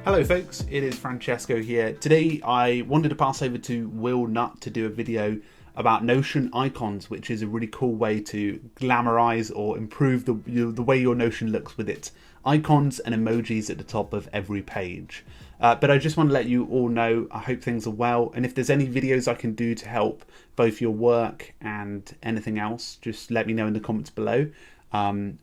Hello folks, it is Francesco here. Today I wanted to pass over to Will Nutt to do a video about Notion icons, which is a really cool way to glamorize or improve the way your Notion looks with its icons and emojis at the top of every page. But I just want to let you all know I hope things are well, and if there's any videos I can do to help both your work and anything else, just let me know in the comments below.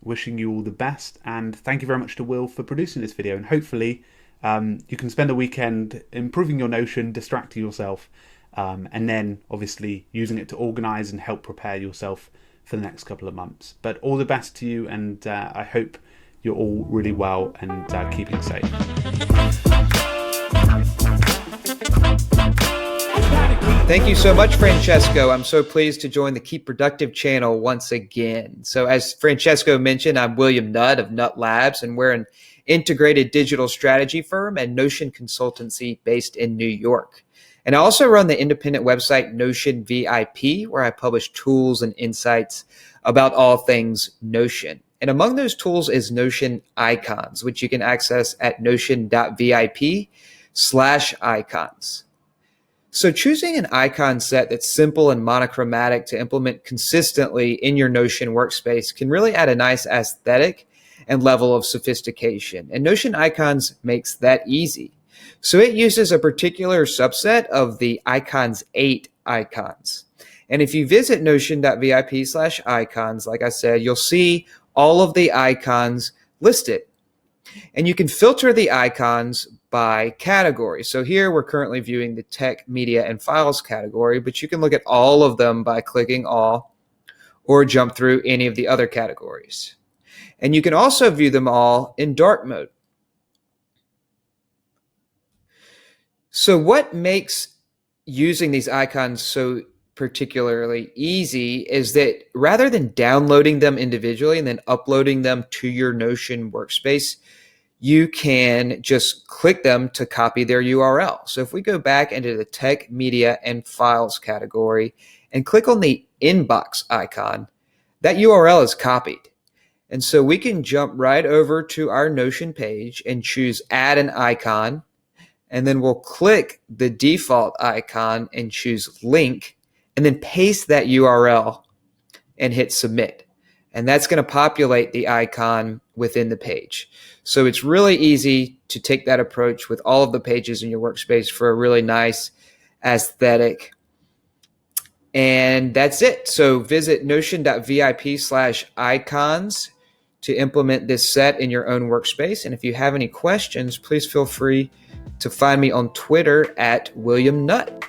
Wishing you all the best, and thank you very much to Will for producing this video, and hopefully you can spend a weekend improving your Notion, distracting yourself, and then obviously using it to organize and help prepare yourself for the next couple of months. But all the best to you, and I hope you're all really well and keeping safe. Thank you so much, Francesco. I'm so pleased to join the Keep Productive channel once again. So as Francesco mentioned, I'm William Nutt of Nutt Labs, and we're an integrated digital strategy firm and Notion consultancy based in New York. And I also run the independent website Notion VIP, where I publish tools and insights about all things Notion. And among those tools is Notion icons, which you can access at notion.vip/icons. So choosing an icon set that's simple and monochromatic to implement consistently in your Notion workspace can really add a nice aesthetic and level of sophistication. And Notion icons makes that easy. So it uses a particular subset of the icons 8 icons. And if you visit notion.vip/icons, like I said, you'll see all of the icons listed. And you can filter the icons by category. So here we're currently viewing the tech, media, and files category, but you can look at all of them by clicking all or jump through any of the other categories. And you can also view them all in dark mode. So what makes using these icons so particularly easy is that rather than downloading them individually and then uploading them to your Notion workspace, you can just click them to copy their URL. So if we go back into the tech, media, and files category and click on the inbox icon, that URL is copied. And so we can jump right over to our Notion page and choose add an icon, and then we'll click the default icon and choose link, and then paste that URL and hit submit. And that's going to populate the icon within the page. So it's really easy to take that approach with all of the pages in your workspace for a really nice aesthetic. And that's it. So visit notion.vip/icons to implement this set in your own workspace. And if you have any questions, please feel free to find me on Twitter at William Nutt.